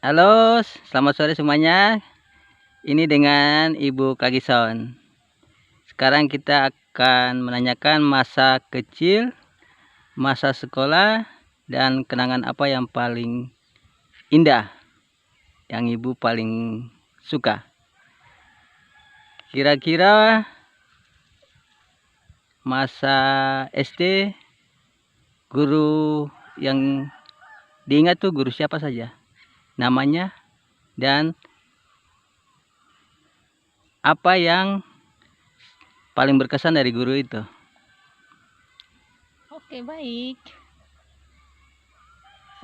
Halo, selamat sore semuanya. Ini dengan Ibu Kagison. Sekarang kita akan menanyakan masa kecil, masa sekolah, dan kenangan apa yang paling indah yang Ibu paling suka. Kira-kira masa SD, guru yang diingat tuh guru siapa saja? Namanya dan apa yang paling berkesan dari guru itu? Oke, baik.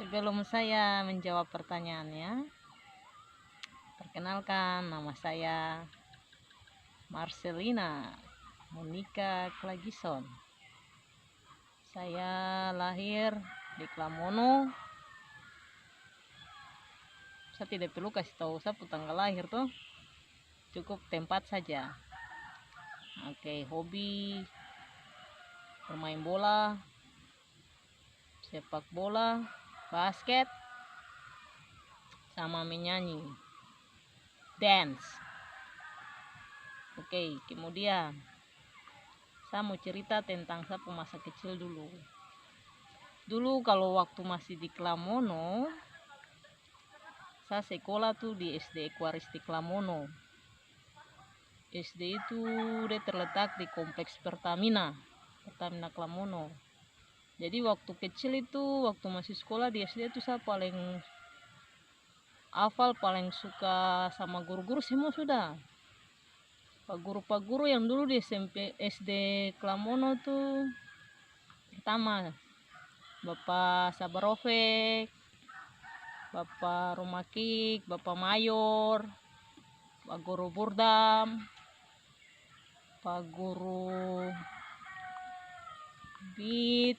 Sebelum saya menjawab pertanyaannya, perkenalkan nama saya Marcelina Monica Klagison. Saya lahir di Klamono. Saya tidak perlu kasih tahu saya tanggal lahir tuh. Cukup tempat saja. Oke, hobi bermain bola, sepak bola, basket, sama menyanyi, dance. Oke, kemudian saya mau cerita tentang saya masa kecil dulu. Dulu kalau waktu masih di Klamono, saya sekolah tuh di SD Ekwaristi Klamono. SD itu dia terletak di kompleks Pertamina Klamono. Jadi waktu kecil itu, waktu masih sekolah di SD itu saya paling hafal, paling suka sama guru-guru semua sudah. Pak guru yang dulu di SD Klamono tuh pertama Bapak Sabarofek, Bapak Rumakik, Bapak Mayor, Pak Guru Burdam, Pak Guru Bit,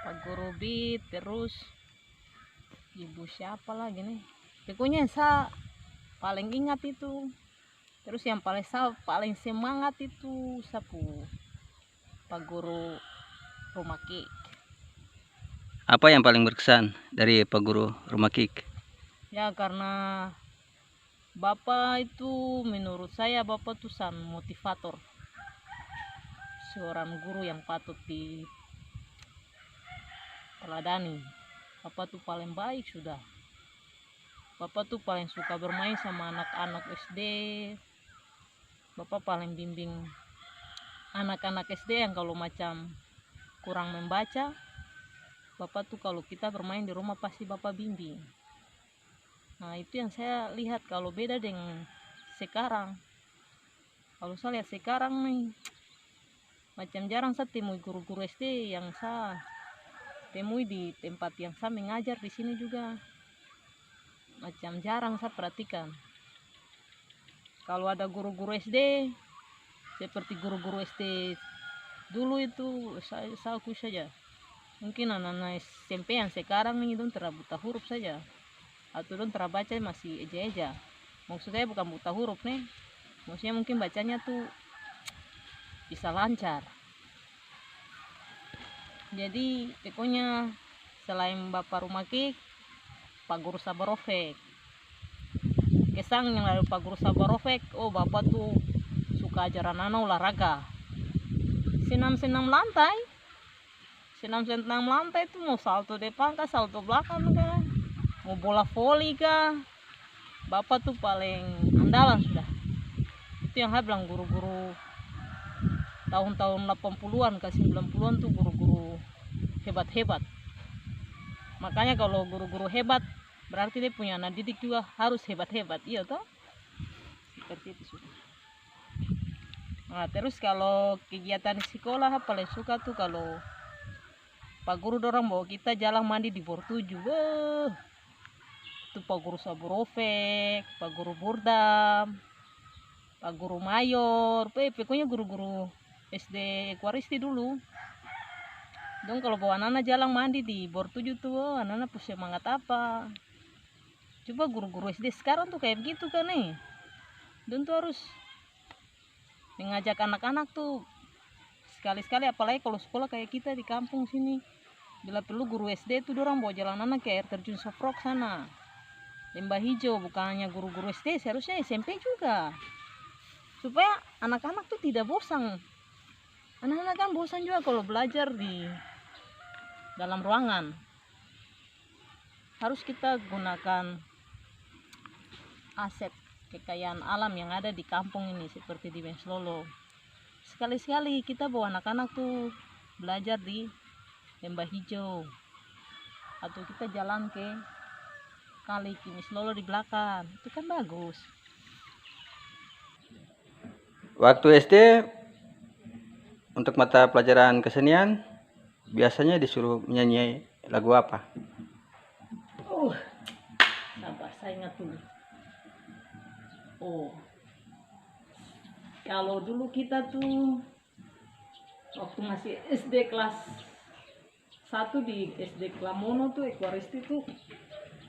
Pak Guru Bit, terus Ibu siapa lagi nih? Pokoknya saya paling ingat itu. Terus yang paling semangat itu sapu Pak Guru Rumakik. Apa yang paling berkesan dari Pak Guru Rumah Kik? Ya karena Bapak itu menurut saya Bapak tuh motivator. Seorang guru yang patut diteladani. Bapak tuh paling baik sudah. Bapak tuh paling suka bermain sama anak-anak SD. Bapak paling bimbing anak-anak SD yang kalau macam kurang membaca, Bapak tuh kalau kita bermain di rumah pasti Bapak bimbing. Nah itu yang saya lihat kalau beda dengan sekarang. Kalau saya lihat sekarang nih, macam jarang saya temui guru-guru SD yang saya temui di tempat yang saya mengajar di sini juga. Macam jarang saya perhatikan. Kalau ada guru-guru SD seperti guru-guru SD dulu itu saya akui saja. Mungkin anak-anak SMP yang sekarang nih dong terlalu buta huruf saja. Atau dong terbaca masih eja-eja. Maksud saya bukan buta huruf nih. Maksudnya mungkin bacanya tuh bisa lancar. Jadi pokoknya selain Bapak Rumakik, Pak Guru Sabarofek. Kesan yang lalu Pak Guru Sabarofek, oh Bapak tuh suka ajaran anak olahraga. Senam-senam lantai. Senam-senam lantai itu mau salto depan kah, salto belakang kah, mau bola voli kah. Bapak tuh paling andalan sudah. Itu yang saya bilang guru-guru tahun-tahun 80-an ke 90-an tuh guru-guru hebat-hebat. Makanya kalau guru-guru hebat berarti dia punya anak didik juga harus hebat-hebat, iya toh? Seperti itu sudah. Nah terus kalau kegiatan di sekolah paling suka tuh kalau Pak Guru dorang bawa kita jalan mandi di Bor 7. Itu Pak Guru Saburofek, Pak Guru Burdam, Pak Guru Mayor, pokoknya guru-guru SD Ekwaristi dulu. Dong kalau bawa anak jalan mandi di Bor 7 tuh, anak-anak punya semangat apa. Coba guru-guru SD sekarang tuh kayak begitu kan nih. Dong tuh harus mengajak anak-anak tuh sekali-sekali, apalagi kalau sekolah kayak kita di kampung sini. Bila perlu guru SD itu dorang bawa jalan anak ke air terjun Sofrok sana, Lembah Hijau. Bukan hanya guru-guru SD, seharusnya SMP juga, supaya anak-anak tuh tidak bosan. Anak-anak kan bosan juga kalau belajar di dalam ruangan. Harus kita gunakan aset kekayaan alam yang ada di kampung ini, seperti di Benslolo. Sekali-sekali kita bawa anak-anak tuh belajar di Lembah Hijau, atau kita jalan ke kali Benslolo di belakang, itu kan bagus. Waktu SD untuk mata pelajaran kesenian biasanya disuruh menyanyi lagu apa? Sabar, saya ingat dulu. Kalau dulu kita tuh waktu masih SD kelas 1 di SD Klamono tuh Equaristi tuh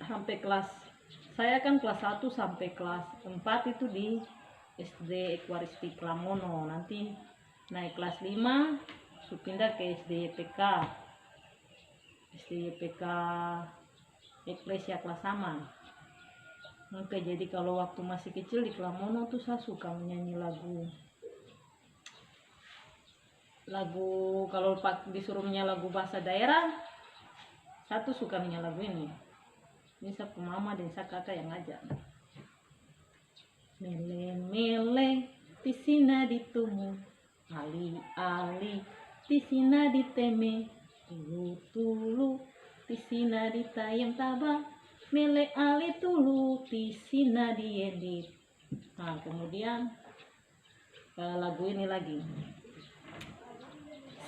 sampai kelas, saya kan kelas 1 sampai kelas 4 itu di SD Equaristi Klamono. Nanti naik kelas 5 pindah ke SD YPK Eklesia kelas Aman. Oke, jadi kalau waktu masih kecil di Klamono tuh saya suka menyanyi lagu kalau disuruh menyanyi lagu bahasa daerah, saya tuh suka menyanyi lagu ini. Ini saya mama dan saya kakak yang ngajak. Mele-mele tisina ditumu, ali-ali tisina diteme, tulu-tulu tisina ditayam tabang, mele ali tulu tisina diedit. Nah, kemudian lagu ini lagi.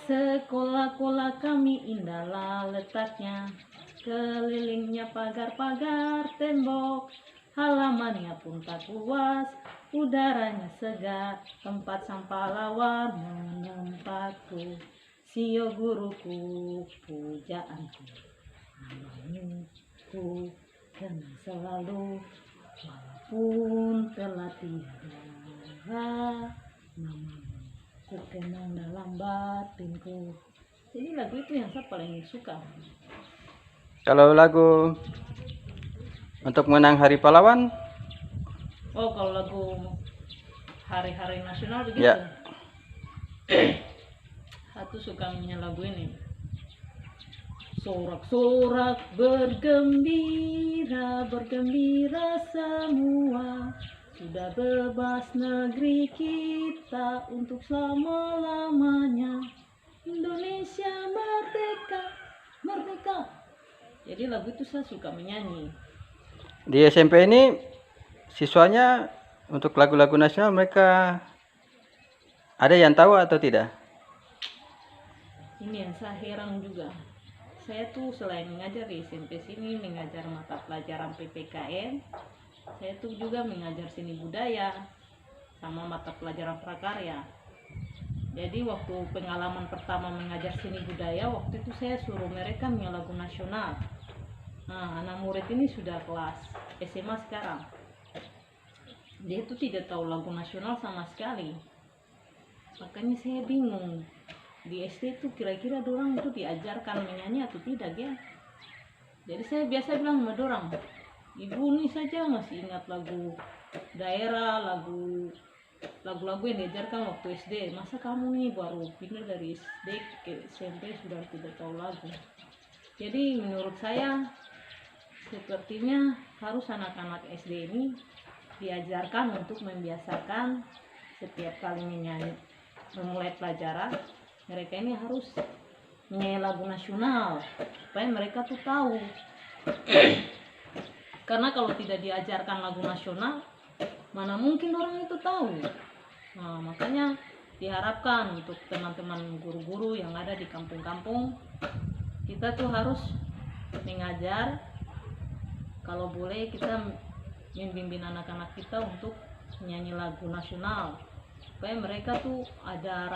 Sekolah-kolah kami indahlah letaknya, kelilingnya pagar-pagar tembok, halamannya pun tak luas, udaranya segar, tempat sampah lawan menempatku, sio guruku pujaanku, namamu kenang selalu walaupun telah tiada, namamu ku kenang dalam batinku. Jadi lagu itu yang saya paling suka. Kalau lagu untuk mengenang Hari Pahlawan? Kalau lagu hari-hari nasional begitu. Ya. Satu suka menyanyi lagu ini. Sorak-sorak bergembira, bergembira semua, sudah bebas negeri kita untuk selama-lamanya. Indonesia merdeka, merdeka. Jadi lagu itu saya suka menyanyi. Di SMP ini siswanya untuk lagu-lagu nasional mereka ada yang tahu atau tidak? Ini yang saya heran juga. Saya tuh selain mengajar di SMP sini, mengajar mata pelajaran PPKN, saya tuh juga mengajar seni budaya sama mata pelajaran prakarya. Jadi waktu pengalaman pertama mengajar seni budaya, waktu itu saya suruh mereka menyanyi lagu nasional. Nah, anak murid ini sudah kelas SMA sekarang. Dia itu tidak tahu lagu nasional sama sekali. Makanya saya bingung. Di SD itu kira-kira dorang itu diajarkan menyanyi atau tidak ya? Jadi saya biasa bilang sama dorang, ibu nih saja masih ingat lagu daerah, lagu-lagu yang diajarkan waktu SD. Masa kamu nih baru pindah dari SD ke SMP sudah tidak tahu lagu? Jadi menurut saya sepertinya harus anak-anak SD ini diajarkan untuk membiasakan setiap kali memulai pelajaran, mereka ini harus menyanyi lagu nasional supaya mereka tuh tahu. Karena kalau tidak diajarkan lagu nasional, mana mungkin orang itu tahu. Nah, makanya diharapkan untuk teman-teman guru-guru yang ada di kampung-kampung, kita tuh harus mengajar, kalau boleh kita membimbing anak-anak kita untuk menyanyi lagu nasional supaya mereka tuh ada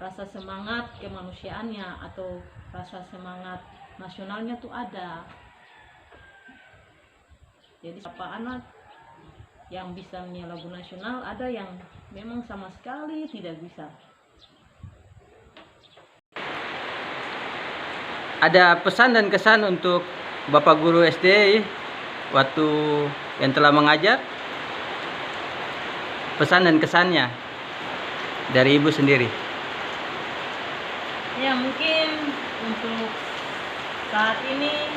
rasa semangat kemanusiaannya atau rasa semangat nasionalnya tuh ada. Jadi siapa anak yang bisa menyanyi lagu nasional, ada yang memang sama sekali tidak bisa. ada pesan dan kesan untuk Bapak Guru SD waktu yang telah mengajar? Pesan dan kesannya dari Ibu sendiri. Ya, mungkin untuk saat ini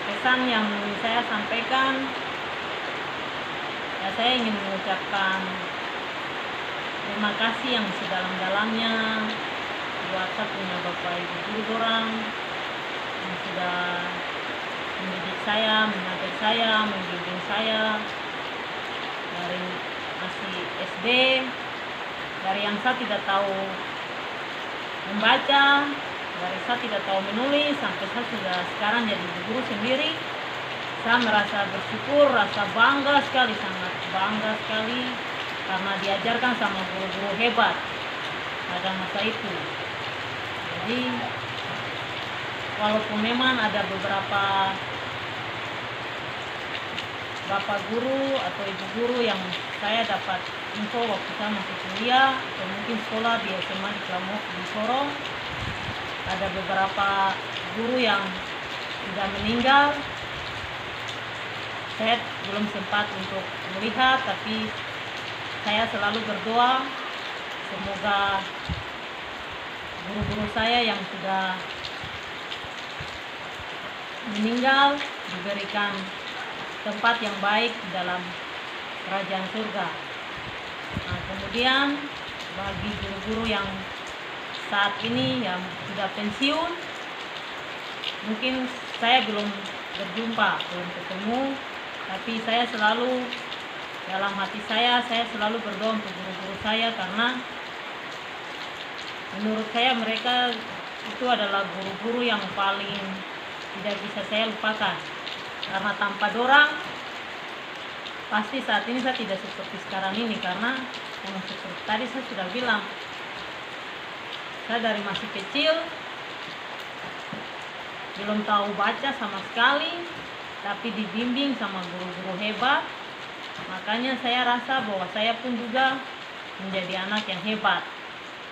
pesan yang saya sampaikan, ya saya ingin mengucapkan terima kasih yang sedalam-dalamnya buat saya punya Bapak Ibu guru orang yang sudah mendidik saya, mengajar saya, membimbing saya dari masih SD, dari yang saya tidak tahu membaca, dari saya tidak tahu menulis, sampai saya sudah sekarang jadi guru sendiri. Saya merasa bersyukur, rasa bangga sekali, sangat bangga sekali karena diajarkan sama guru-guru hebat pada masa itu. Jadi walaupun memang ada beberapa bapak guru atau ibu guru yang saya dapat info waktu saya masih kuliah atau mungkin sekolah di SMA di Klamok di Sorong, ada beberapa guru yang sudah meninggal. Saya belum sempat untuk melihat, tapi saya selalu berdoa semoga guru-guru saya yang sudah meninggal diberikan tempat yang baik di dalam kerajaan surga. Nah, kemudian bagi guru-guru yang saat ini yang sudah pensiun, mungkin saya belum berjumpa, belum ketemu, tapi saya selalu dalam hati saya selalu berdoa untuk guru-guru saya karena menurut saya mereka itu adalah guru-guru yang paling tidak bisa saya lupakan. Karena tanpa dorang pasti saat ini saya tidak seperti sekarang ini, karena yang seperti tadi saya sudah bilang, saya dari masih kecil belum tahu baca sama sekali, tapi dibimbing sama guru-guru hebat. Makanya saya rasa bahwa saya pun juga menjadi anak yang hebat,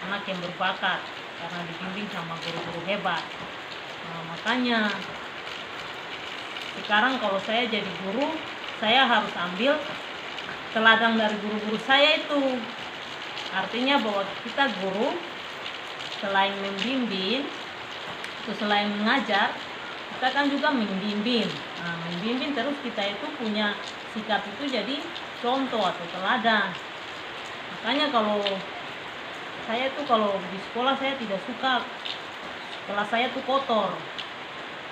anak yang berbakat karena dibimbing sama guru-guru hebat. Nah, makanya sekarang kalau saya jadi guru, saya harus ambil teladan dari guru-guru saya itu. Artinya bahwa kita guru selain membimbing, selain mengajar, kita kan juga membimbing. Nah, membimbing terus kita itu punya sikap itu jadi contoh atau teladan. Makanya kalau saya tuh kalau di sekolah saya tidak suka kelas saya tuh kotor.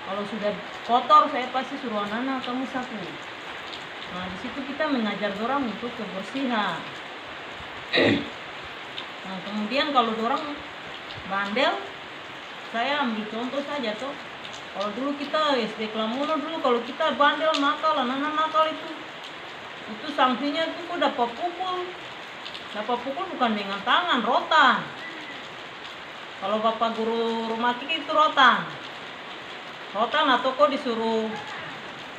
Kalau sudah kotor saya pasti suruh anak-anak kamu sapu. Nah, di situ kita mengajar orang untuk kebersihan. Nah, kemudian kalau orang bandel, saya ambil contoh saja tuh. Kalau dulu kita SD Klamono dulu kalau kita bandel nakal, anak-anak nakal itu sanksinya itu kok dapat pukul. Dapat pukul bukan dengan tangan, rotan. Kalau bapak guru rumah itu rotan. Rotan atau kok disuruh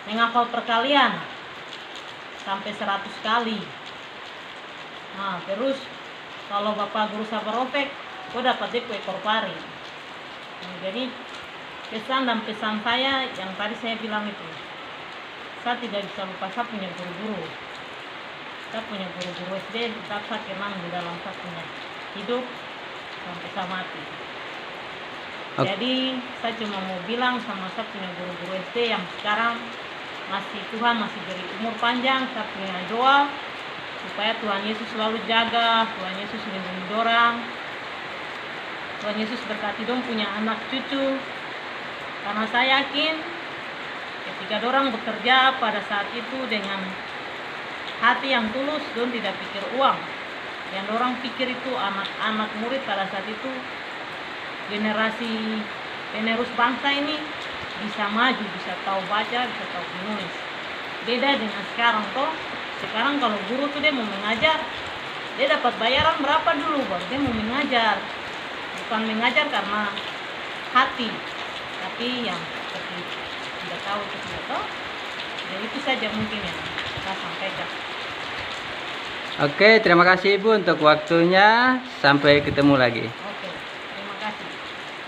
menghafal perkalian sampai 100 kali. Nah, terus kalau bapak guru sabarofek, kok dapat dia ekor pari. Nah, jadi pesan dan pesan saya yang tadi saya bilang itu, saya tidak bisa lupa saya punya guru-guru. Saya punya guru-guru SD, tetap saya kenang di dalam saya punya hidup sampai saya mati. Jadi saya cuma mau bilang sama saya punya guru-guru SD yang sekarang Tuhan masih beri umur panjang, saya punya doa supaya Tuhan Yesus selalu jaga, Tuhan Yesus lindungi dorang, Tuhan Yesus berkati dong punya anak cucu. Karena saya yakin ketika dorang bekerja pada saat itu dengan hati yang tulus, dong tidak pikir uang. Yang dorang pikir itu anak-anak murid pada saat itu, generasi penerus bangsa ini bisa maju, bisa tahu baca, bisa tahu menulis. Beda dengan sekarang toh. Sekarang kalau guru tuh dia mau mengajar, dia dapat bayaran berapa dulu baru dia mau mengajar. Bukan mengajar karena hati, tapi yang seperti tidak tahu itu tidak tahu. Jadi itu saja mungkin yang saya sampaikan. Oke, terima kasih Ibu untuk waktunya. Sampai ketemu lagi.